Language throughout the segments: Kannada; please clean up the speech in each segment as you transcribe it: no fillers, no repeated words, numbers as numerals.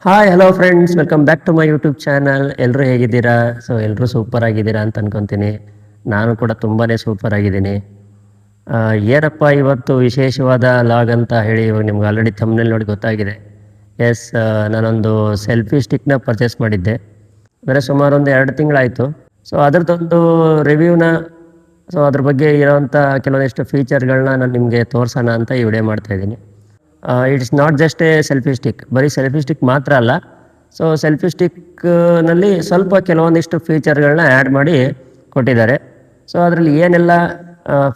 Hi hello friends, welcome back to my YouTube channel. ಎಲ್ಲರೂ ಹೇಗಿದ್ದೀರಾ? ಎಲ್ಲರೂ ಸೂಪರ್ ಆಗಿದ್ದೀರಾ ಅಂತ ಅನ್ಕೊತೀನಿ. ನಾನು ಕೂಡ ತುಂಬಾ ಸೂಪರ್ ಆಗಿದ್ದೀನಿ. ಏನಪ್ಪ ಇವತ್ತು ವಿಶೇಷವಾದ ಲಾಗ್ ಅಂತ ಹೇಳಿ ಇವಾಗ ನಿಮ್ಗೆ ಆಲ್ರೆಡಿ ಥಂಬ್ನೇಲ್ ನೋಡಿ ಗೊತ್ತಾಗಿದೆ. ಎಸ್, ನಾನೊಂದು ಸೆಲ್ಫಿ ಸ್ಟಿಕ್ನ ಪರ್ಚೇಸ್ ಮಾಡಿದ್ದೆ. ಅಂದರೆ ಸುಮಾರು ಒಂದು 2 ತಿಂಗಳಾಯಿತು. ಅದರದ್ದೊಂದು ರಿವ್ಯೂನ, ಅದ್ರ ಬಗ್ಗೆ ಇರೋವಂಥ ಕೆಲವೊಂದಿಷ್ಟು ಫೀಚರ್ಗಳನ್ನ ನಾನು ನಿಮಗೆ ತೋರಿಸೋಣ ಅಂತ ಈ ವಿಡಿಯೋ ಮಾಡ್ತಾಯಿದ್ದೀನಿ. It's not just A selfie stick, ಬರೀ ಸೆಲ್ಫಿ ಸ್ಟಿಕ್ ಮಾತ್ರ ಅಲ್ಲ. ಸೆಲ್ಫಿ ಸ್ಟಿಕ್ನಲ್ಲಿ ಸ್ವಲ್ಪ ಕೆಲವೊಂದಿಷ್ಟು ಫೀಚರ್ಗಳನ್ನ ಆ್ಯಡ್ ಮಾಡಿ ಕೊಟ್ಟಿದ್ದಾರೆ. ಅದರಲ್ಲಿ ಏನೆಲ್ಲ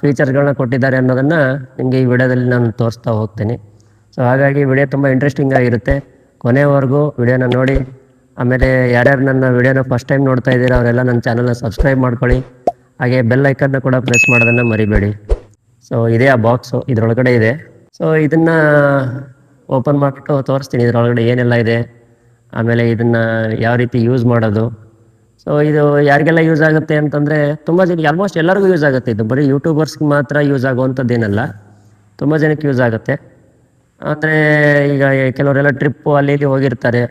ಫೀಚರ್ಗಳನ್ನ ಕೊಟ್ಟಿದ್ದಾರೆ ಅನ್ನೋದನ್ನು ನಿಮಗೆ ಈ ವಿಡಿಯೋದಲ್ಲಿ ನಾನು ತೋರಿಸ್ತಾ ಹೋಗ್ತೀನಿ. ಹಾಗಾಗಿ ವಿಡಿಯೋ ತುಂಬ ಇಂಟ್ರೆಸ್ಟಿಂಗ್ ಆಗಿರುತ್ತೆ. ಕೊನೆವರೆಗೂ ವಿಡಿಯೋನ ನೋಡಿ. ಆಮೇಲೆ ಯಾರ್ಯಾರು ನನ್ನ ವಿಡಿಯೋನ ಫಸ್ಟ್ ಟೈಮ್ ನೋಡ್ತಾ ಇದ್ದೀರಾ ಅವರೆಲ್ಲ ನನ್ನ ಚಾನಲ್ನ ಸಬ್ಸ್ಕ್ರೈಬ್ ಮಾಡ್ಕೊಳ್ಳಿ. ಹಾಗೆ ಬೆಲ್ ಐಕನ್ನ ಕೂಡ ಪ್ರೆಸ್ ಮಾಡೋದನ್ನು ಮರಿಬೇಡಿ. ಇದೇ ಆ ಬಾಕ್ಸು, ಇದರೊಳಗಡೆ ಇದೆ. ಇದನ್ನು ಓಪನ್ ಮಾಡಿಬಿಟ್ಟು ತೋರಿಸ್ತೀನಿ ಇದರೊಳಗಡೆ ಏನೆಲ್ಲ ಇದೆ, ಆಮೇಲೆ ಇದನ್ನು ಯಾವ ರೀತಿ ಯೂಸ್ ಮಾಡೋದು. ಇದು ಯಾರಿಗೆಲ್ಲ ಯೂಸ್ ಆಗುತ್ತೆ ಅಂತಂದರೆ ತುಂಬ ಜನಕ್ಕೆ, ಆಲ್ಮೋಸ್ಟ್ ಎಲ್ಲರಿಗೂ ಯೂಸ್ ಆಗುತ್ತೆ. ಇದು ಬರೀ ಯೂಟ್ಯೂಬರ್ಸ್ಗೆ ಮಾತ್ರ ಯೂಸ್ ಆಗುವಂಥದ್ದೇನಲ್ಲ, ತುಂಬ ಜನಕ್ಕೆ ಯೂಸ್ ಆಗುತ್ತೆ. ಅಂದರೆ ಈಗ ಕೆಲವರೆಲ್ಲ ಟ್ರಿಪ್ಪು ಅಲ್ಲಿ ಇಲ್ಲಿ ಹೋಗಿರ್ತಾರೆ,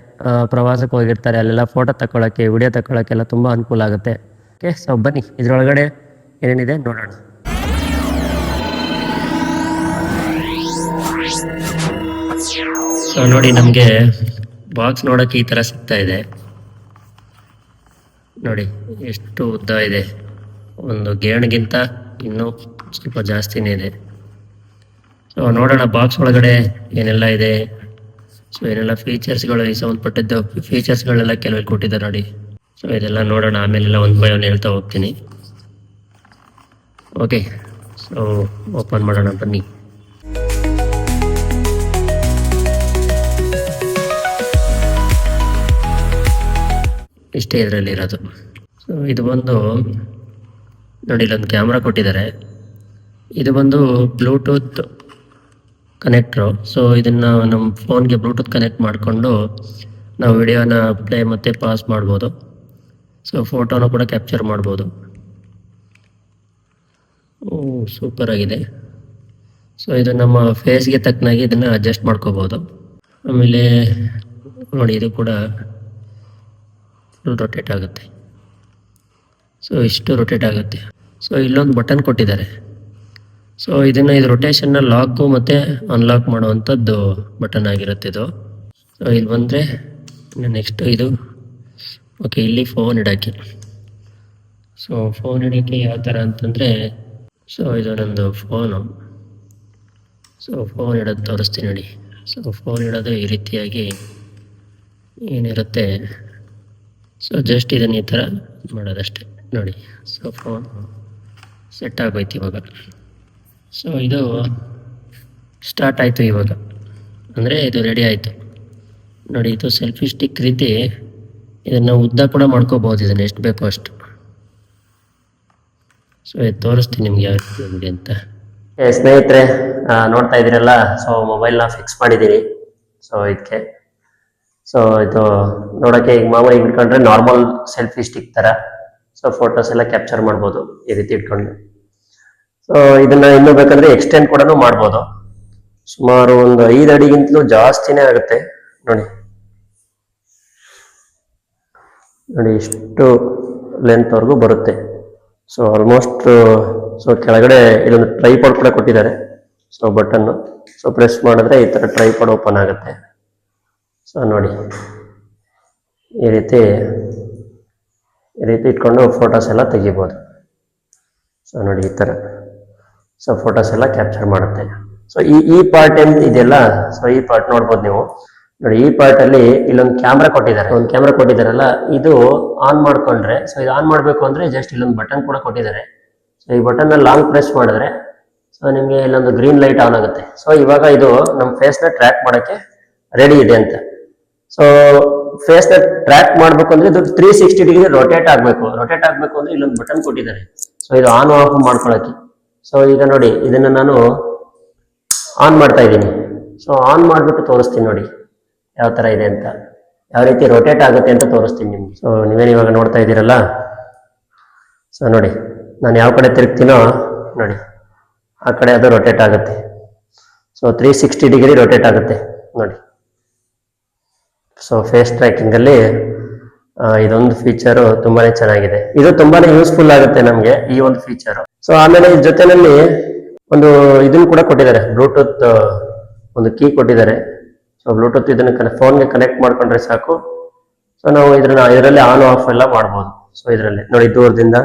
ಪ್ರವಾಸಕ್ಕೆ ಹೋಗಿರ್ತಾರೆ, ಅಲ್ಲೆಲ್ಲ ಫೋಟೋ ತಗೊಳ್ಳೋಕ್ಕೆ, ವಿಡಿಯೋ ತಗೊಳ್ಳೋಕ್ಕೆಲ್ಲ ತುಂಬ ಅನುಕೂಲ ಆಗುತ್ತೆ. ಓಕೆ, ಬನ್ನಿ ಇದರೊಳಗಡೆ ಏನೇನಿದೆ ನೋಡೋಣ. ನೋಡಿ, ನಮಗೆ ಬಾಕ್ಸ್ ನೋಡೋಕ್ಕೆ ಈ ಥರ ಸಿಗ್ತಾ ಇದೆ. ನೋಡಿ ಎಷ್ಟು ಉದ್ದ ಇದೆ, ಒಂದು ಗೇಣ್ಗಿಂತ ಇನ್ನೂ ಸ್ವಲ್ಪ ಜಾಸ್ತಿನೇ ಇದೆ. ನೋಡೋಣ ಬಾಕ್ಸ್ ಒಳಗಡೆ ಏನೆಲ್ಲ ಇದೆ. ಏನೆಲ್ಲ ಫೀಚರ್ಸ್ಗಳು, ಈ ಸಂಬಂಧಪಟ್ಟಿದ್ದು ಫೀಚರ್ಸ್ಗಳೆಲ್ಲ ಕೆಲವು ಕೊಟ್ಟಿದ್ದಾರೆ ನೋಡಿ. ಇದೆಲ್ಲ ನೋಡೋಣ, ಆಮೇಲೆಲ್ಲ ಒಂದು ಬೈ ಒಂದು ಹೇಳ್ತಾ ಹೋಗ್ತೀನಿ. ಓಕೆ, ಓಪನ್ ಮಾಡೋಣ ಬನ್ನಿ. ಇಷ್ಟೇ ಇದರಲ್ಲಿರೋದು. ಇದು ಬಂದು ನೋಡಿ, ಇಲ್ಲೊಂದು ಕ್ಯಾಮ್ರಾ ಕೊಟ್ಟಿದ್ದಾರೆ. ಇದು ಬಂದು ಬ್ಲೂಟೂತ್ ಕನೆಕ್ಟ್ರು. ಇದನ್ನು ನಮ್ಮ ಫೋನ್ಗೆ ಬ್ಲೂಟೂತ್ ಕನೆಕ್ಟ್ ಮಾಡಿಕೊಂಡು ನಾವು ವಿಡಿಯೋನ ಪ್ಲೇ ಮತ್ತು ಪಾಸ್ ಮಾಡ್ಬೋದು. ಫೋಟೋನ ಕೂಡ ಕ್ಯಾಪ್ಚರ್ ಮಾಡ್ಬೋದು. ಸೂಪರ್ ಆಗಿದೆ. ಇದು ನಮ್ಮ ಫೇಸ್ಗೆ ತಕ್ಕನಾಗಿ ಇದನ್ನು ಅಡ್ಜಸ್ಟ್ ಮಾಡ್ಕೋಬೋದು. ಆಮೇಲೆ ನೋಡಿ, ಇದು ಕೂಡ ರೊಟೇಟ್ ಆಗುತ್ತೆ. ಇಷ್ಟು ರೊಟೇಟ್ ಆಗುತ್ತೆ. ಇಲ್ಲೊಂದು ಬಟನ್ ಕೊಟ್ಟಿದ್ದಾರೆ. ಇದು ರೊಟೇಷನ್ನ ಲಾಕು ಮತ್ತು ಅನ್ಲಾಕ್ ಮಾಡುವಂಥದ್ದು ಬಟನ್ ಆಗಿರುತ್ತೆ ಇದು. ಇಲ್ಲಿ ಬಂದರೆ ನೆಕ್ಸ್ಟ್ ಇದು ಓಕೆ, ಇಲ್ಲಿ ಫೋನ್ ಇಡೋಕ್ಕೆ. ಫೋನ್ ಇಡೋಕ್ಕೆ ಯಾವ ಥರ ಅಂತಂದರೆ, ಇದು ನನ್ನದು ಫೋನು. ಫೋನ್ ಇಡೋದು ತೋರಿಸ್ತೀನಿ ನೋಡಿ. ಫೋನ್ ಇಡೋದು ಈ ರೀತಿಯಾಗಿ ಏನಿರುತ್ತೆ. ಜಸ್ಟ್ ಇದನ್ನು ಈ ಥರ ಮಾಡೋದಷ್ಟೇ ನೋಡಿ. ಫೋನ್ ಸೆಟ್ ಆಗೋಯ್ತು ಇವಾಗ. ಇದು ಸ್ಟಾರ್ಟ್ ಆಯಿತು ಇವಾಗ, ಅಂದರೆ ಇದು ರೆಡಿ ಆಯಿತು ನೋಡಿ. ಇದು ಸೆಲ್ಫಿ ಸ್ಟಿಕ್ ರೀತಿ ಇದನ್ನು ಉದ್ದ ಕೂಡ ಮಾಡ್ಕೋಬೋದು, ಇದನ್ನು ಎಷ್ಟು ಬೇಕೋ ಅಷ್ಟು. ಇದು ತೋರಿಸ್ತೀನಿ ನಿಮ್ಗೆ ಯಾವ ರೀತಿ ಇದೆ ಅಂತ. ಸ್ನೇಹಿತರೆ, ನೋಡ್ತಾ ಇದ್ದೀರಲ್ಲ, ಮೊಬೈಲ್ನ ಫಿಕ್ಸ್ ಮಾಡಿದ್ದೀನಿ. ಇದಕ್ಕೆ ಇದು ನೋಡೋಕ್ಕೆ ಈಗ ಮಾಮೂಲಿ ಇಟ್ಕೊಂಡ್ರೆ ನಾರ್ಮಲ್ ಸೆಲ್ಫಿ ಸ್ಟಿಕ್ ಥರ ಫೋಟೋಸ್ ಎಲ್ಲ ಕ್ಯಾಪ್ಚರ್ ಮಾಡ್ಬೋದು ಈ ರೀತಿ ಇಟ್ಕೊಂಡು. ಇದನ್ನ ಇನ್ನೂ ಬೇಕಂದ್ರೆ ಎಕ್ಸ್ಟೆಂಡ್ ಕೂಡ ಮಾಡ್ಬೋದು. ಸುಮಾರು ಒಂದು 5 ಅಡಿಗಿಂತಲೂ ಜಾಸ್ತಿನೇ ಆಗುತ್ತೆ ನೋಡಿ. ಇಷ್ಟು ಲೆಂತ್ವರೆಗೂ ಬರುತ್ತೆ. ಆಲ್ಮೋಸ್ಟ್ ಕೆಳಗಡೆ ಇಲ್ಲೊಂದು ಟ್ರೈಪಾಡ್ ಕೂಡ ಕೊಟ್ಟಿದ್ದಾರೆ. ಬಟನ್ನು ಪ್ರೆಸ್ ಮಾಡಿದ್ರೆ ಈ ಥರ ಟ್ರೈಪಾಡ್ ಓಪನ್ ಆಗುತ್ತೆ. ನೋಡಿ, ಈ ರೀತಿ ಇಟ್ಕೊಂಡು ಫೋಟೋಸ್ ಎಲ್ಲ ತೆಗಿಬೋದು. ನೋಡಿ ಈ ಥರ ಫೋಟೋಸ್ ಎಲ್ಲ ಕ್ಯಾಪ್ಚರ್ ಮಾಡುತ್ತೆ. ಈ ಪಾರ್ಟ್ ಏನು ಇದೆಯಲ್ಲ, ಈ ಪಾರ್ಟ್ ನೋಡ್ಬೋದು ನೀವು. ನೋಡಿ, ಈ ಪಾರ್ಟಲ್ಲಿ ಇಲ್ಲೊಂದು ಕ್ಯಾಮ್ರಾ ಕೊಟ್ಟಿದ್ದಾರೆ. ಒಂದು ಕ್ಯಾಮ್ರಾ ಕೊಟ್ಟಿದ್ದಾರಲ್ಲ, ಇದು ಆನ್ ಮಾಡ್ಕೊಂಡ್ರೆ, ಇದು ಆನ್ ಮಾಡಬೇಕು ಅಂದರೆ ಜಸ್ಟ್ ಇಲ್ಲೊಂದು ಬಟನ್ ಕೂಡ ಕೊಟ್ಟಿದ್ದಾರೆ. ಈ ಬಟನ್ನ ಲಾಂಗ್ ಪ್ರೆಸ್ ಮಾಡಿದ್ರೆ ನಿಮಗೆ ಇಲ್ಲೊಂದು ಗ್ರೀನ್ ಲೈಟ್ ಆನ್ ಆಗುತ್ತೆ. ಇವಾಗ ಇದು ನಮ್ಮ ಫೇಸ್ನ ಟ್ರ್ಯಾಕ್ ಮಾಡೋಕ್ಕೆ ರೆಡಿ ಇದೆ ಅಂತ. ಫೇಸ್ನ ಟ್ರ್ಯಾಕ್ ಮಾಡಬೇಕು ಅಂದ್ರೆ ಇದು 360 ಡಿಗ್ರಿ ರೊಟೇಟ್ ಆಗಬೇಕು. ಅಂದ್ರೆ ಇಲ್ಲೊಂದು ಬಟನ್ ಕೊಟ್ಟಿದ್ದಾರೆ. ಇದು ಆನ್ ಆಫ್ ಮಾಡ್ಕೊಳ್ಳೋಕೆ. ಈಗ ನೋಡಿ, ಇದನ್ನು ನಾನು ಆನ್ ಮಾಡ್ತಾ ಇದ್ದೀನಿ. ಆನ್ ಮಾಡಿಬಿಟ್ಟು ತೋರಿಸ್ತೀನಿ ನೋಡಿ ಯಾವ ಥರ ಇದೆ ಅಂತ, ಯಾವ ರೀತಿ ರೊಟೇಟ್ ಆಗುತ್ತೆ ಅಂತ ತೋರಿಸ್ತೀನಿ ನಿಮ್ಗೆ. ನೀವೇನು ಇವಾಗ ನೋಡ್ತಾ ಇದ್ದೀರಲ್ಲ, ನೋಡಿ ನಾನು ಯಾವ ಕಡೆ ತಿರುಗ್ತೀನೋ ನೋಡಿ ಆ ಕಡೆ ಅದು ರೊಟೇಟ್ ಆಗುತ್ತೆ. 360 ಡಿಗ್ರಿ ರೊಟೇಟ್ ಆಗುತ್ತೆ ನೋಡಿ. ಸೊ ಫೇಸ್ ಟ್ರ್ಯಾಕಿಂಗಲ್ಲಿ ಇದೊಂದು ಫೀಚರು ತುಂಬಾನೇ ಚೆನ್ನಾಗಿದೆ. ಇದು ತುಂಬಾನೇ ಯೂಸ್ಫುಲ್ ಆಗುತ್ತೆ ನಮಗೆ ಈ ಒಂದು ಫೀಚರ್. ಸೊ ಆಮೇಲೆ ಇದ್ರ ಜೊತೆನಲ್ಲಿ ಒಂದು ಇದನ್ನು ಕೂಡ ಕೊಟ್ಟಿದ್ದಾರೆ, ಬ್ಲೂಟೂತ್ ಒಂದು ಕೀ ಕೊಟ್ಟಿದ್ದಾರೆ. ಸೊ ಬ್ಲೂಟೂತ್ ಇದನ್ನ ಫೋನ್ಗೆ ಕನೆಕ್ಟ್ ಮಾಡ್ಕೊಂಡ್ರೆ ಸಾಕು. ಸೊ ನಾವು ಇದರಲ್ಲಿ ಆನ್ ಆಫ್ ಎಲ್ಲ ಮಾಡ್ಬೋದು. ಸೊ ಇದರಲ್ಲಿ ನೋಡಿ ದೂರದಿಂದ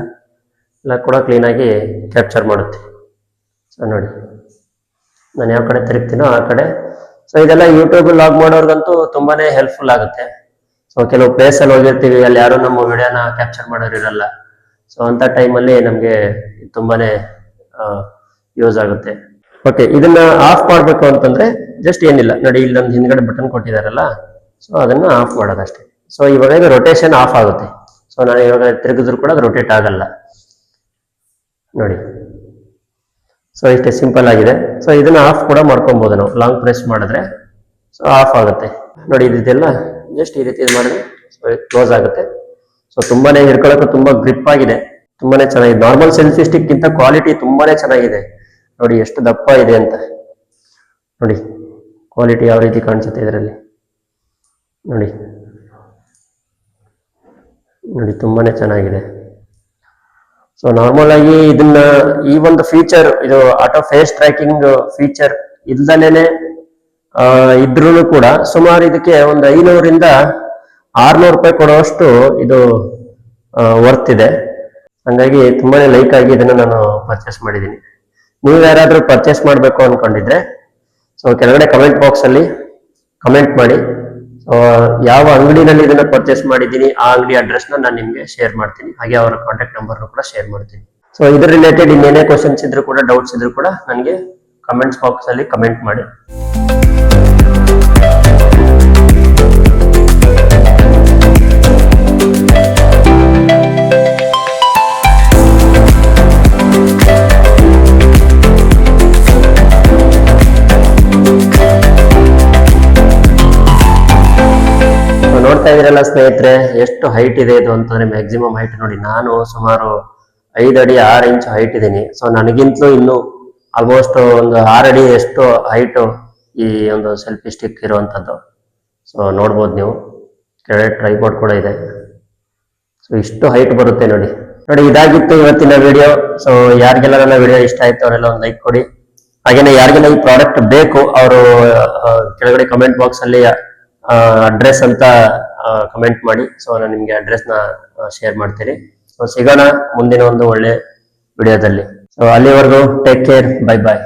ಎಲ್ಲ ಕೂಡ ಕ್ಲೀನಾಗಿ ಕ್ಯಾಪ್ಚರ್ ಮಾಡುತ್ತೆ. ಸೊ ನೋಡಿ ನಾನು ಯಾವ ಕಡೆ ತಿರುಗ್ತೀನೋ ಆ ಕಡೆ. ಸೊ ಇದೆಲ್ಲ ಯೂಟ್ಯೂಬ್ ಲಾಗ್ ಮಾಡೋರ್ಗಂತೂ ತುಂಬಾನೇ ಹೆಲ್ಪ್ಫುಲ್ ಆಗುತ್ತೆ. ಸೊ ಕೆಲವು ಪ್ಲೇಸ್ ಅಲ್ಲಿ ಹೋಗಿರ್ತೀವಿ, ಅಲ್ಲಿ ಯಾರು ನಮ್ಮ ವಿಡಿಯೋನ ಕ್ಯಾಪ್ಚರ್ ಮಾಡೋರು ಇರಲ್ಲ. ಸೊ ಅಂತ ಟೈಮಲ್ಲಿ ನಮಗೆ ತುಂಬಾನೇ ಯೂಸ್ ಆಗುತ್ತೆ. ಓಕೆ, ಇದನ್ನ ಆಫ್ ಮಾಡ್ಬೇಕು ಅಂತಂದ್ರೆ ಜಸ್ಟ್ ಏನಿಲ್ಲ ನೋಡಿ, ಇಲ್ಲೊಂದು ಹಿಂದ್ಗಡೆ ಬಟನ್ ಕೊಟ್ಟಿದಾರಲ್ಲ, ಸೊ ಅದನ್ನ ಆಫ್ ಮಾಡೋದಷ್ಟೇ. ಸೊ ಇವಾಗ ಇದು ರೊಟೇಷನ್ ಆಫ್ ಆಗುತ್ತೆ. ಸೊ ನಾನು ಇವಾಗ ತಿರುಗಿದ್ರು ಕೂಡ ಅದು ರೊಟೇಟ್ ಆಗಲ್ಲ ನೋಡಿ. ಸೊ ಇಷ್ಟೇ ಸಿಂಪಲ್ ಆಗಿದೆ. ಸೊ ಇದನ್ನ ಆಫ್ ಕೂಡ ಮಾಡ್ಕೊಬಹುದು ನಾವು, ಲಾಂಗ್ ಪ್ರೆಸ್ ಮಾಡಿದ್ರೆ ಸೊ ಆಫ್ ಆಗುತ್ತೆ ನೋಡಿ. ಇದೆಲ್ಲ ಜಸ್ಟ್ ಈ ರೀತಿ ಮಾಡಿದ್ರೆ ಕ್ಲೋಸ್ ಆಗುತ್ತೆ. ಸೊ ತುಂಬಾನೇ ಹಿಡ್ಕೊಳ್ಳೋಕೆ ತುಂಬಾ ಗ್ರಿಪ್ ಆಗಿದೆ, ತುಂಬಾನೇ ಚೆನ್ನಾಗಿದೆ. ನಾರ್ಮಲ್ ಸೆಲ್ಫಿ ಸ್ಟಿಕ್ ಗಿಂತ ಕ್ವಾಲಿಟಿ ತುಂಬಾನೇ ಚೆನ್ನಾಗಿದೆ ನೋಡಿ, ಎಷ್ಟು ದಪ್ಪ ಇದೆ ಅಂತ ನೋಡಿ. ಕ್ವಾಲಿಟಿ ಯಾವ ರೀತಿ ಕಾಣಿಸುತ್ತೆ ಇದರಲ್ಲಿ ನೋಡಿ. ನೋಡಿ ತುಂಬಾನೇ ಚೆನ್ನಾಗಿದೆ. ಸೊ ನಾರ್ಮಲ್ ಆಗಿ ಇದನ್ನ ಈ ಒಂದು ಫೀಚರ್, ಇದು ಆಟೋ ಫೇಸ್ ಟ್ರ್ಯಾಕಿಂಗ್ ಫೀಚರ್ ಇಲ್ದಲೇನೆ ಇದ್ರೂ ಕೂಡ ಸುಮಾರು ಇದಕ್ಕೆ ಒಂದು 500 - 600 ರೂಪಾಯಿ ಕೊಡುವಷ್ಟು ಇದು ವರ್ತ್ ಇದೆ. ಹಂಗಾಗಿ ತುಂಬಾನೇ ಲೈಕ್ ಆಗಿ ಇದನ್ನ ನಾನು ಪರ್ಚೇಸ್ ಮಾಡಿದ್ದೀನಿ. ನೀವು ಯಾರಾದ್ರೂ ಪರ್ಚೇಸ್ ಮಾಡಬೇಕು ಅನ್ಕೊಂಡಿದ್ರೆ ಸೊ ಕೆಳಗಡೆ ಕಮೆಂಟ್ ಬಾಕ್ಸ್ ಅಲ್ಲಿ ಕಮೆಂಟ್ ಮಾಡಿ. ಯಾವ ಅಂಗಡಿನಲ್ಲಿ ಇದನ್ನ ಪರ್ಚೇಸ್ ಮಾಡಿದ್ದೀನಿ ಆ ಅಂಗಡಿ ಅಡ್ರೆಸ್ ನಾನು ನಿಮ್ಗೆ ಶೇರ್ ಮಾಡ್ತೀನಿ, ಹಾಗೆ ಅವರ ಕಾಂಟ್ಯಾಕ್ಟ್ ನಂಬರ್ ಕೂಡ ಶೇರ್ ಮಾಡ್ತೀನಿ. ಸೊ ಇದ್ರ ರಿಲೇಟೆಡ್ ಇನ್ನೇನೇ ಕ್ವಶನ್ಸ್ ಇದ್ರು ಕೂಡ, ಡೌಟ್ಸ್ ಇದ್ರು ಕೂಡ ನನಗೆ ಕಮೆಂಟ್ಸ್ ಬಾಕ್ಸ್ ಅಲ್ಲಿ ಕಮೆಂಟ್ ಮಾಡಿ. ನೋಡ್ತಾ ಇದ್ರಲ್ಲ ಸ್ನೇಹಿತರೆ, ಎಷ್ಟು ಹೈಟ್ ಇದೆ ಇದು ಅಂತಂದ್ರೆ ಮ್ಯಾಕ್ಸಿಮಮ್ ಹೈಟ್ ನೋಡಿ. ನಾನು ಸುಮಾರು 5 ಅಡಿ 6 ಇಂಚ್ ಹೈಟ್ ಇದ್ದೀನಿ. ಸೊ ನನಗಿಂತಲೂ ಇನ್ನು ಆಲ್ಮೋಸ್ಟ್ ಒಂದು 6 ಅಡಿ ಎಷ್ಟು ಹೈಟ್ ಈ ಒಂದು ಸೆಲ್ಫಿ ಸ್ಟಿಕ್ ಇರುವಂತದ್ದು. ಸೊ ನೋಡ್ಬೋದು ನೀವು, ಕೆಳಗಡೆ ಟ್ರೈಪಾಡ್ ಕೂಡ ಇದೆ. ಸೊ ಇಷ್ಟು ಹೈಟ್ ಬರುತ್ತೆ ನೋಡಿ. ಇದಾಗಿತ್ತು ಇವತ್ತಿನ ವಿಡಿಯೋ. ಸೊ ಯಾರಿಗೆಲ್ಲ ನನ್ನ ವಿಡಿಯೋ ಇಷ್ಟ ಆಯ್ತು ಅವರೆಲ್ಲ ಒಂದು ಲೈಕ್ ಕೊಡಿ. ಹಾಗೇನೆ ಯಾರಿಗೆಲ್ಲ ಈ ಪ್ರಾಡಕ್ಟ್ ಬೇಕು ಅವರು ಕೆಳಗಡೆ ಕಮೆಂಟ್ ಬಾಕ್ಸ್ ಅಲ್ಲಿ ಅಡ್ರೆಸ್ ಅಂತ ಕಮೆಂಟ್ ಮಾಡಿ. ಸೊ ನಾನು ನಿಮ್ಗೆ ಅಡ್ರೆಸ್ ನ ಶೇರ್ ಮಾಡ್ತೀನಿ. ಸೊ ಸಿಗೋಣ ಮುಂದಿನ ಒಂದು ಒಳ್ಳೆ ವಿಡಿಯೋದಲ್ಲಿ. ಸೊ ಅಲ್ಲಿವರೆಗೂ ಟೇಕ್ ಕೇರ್, ಬೈ ಬಾಯ್.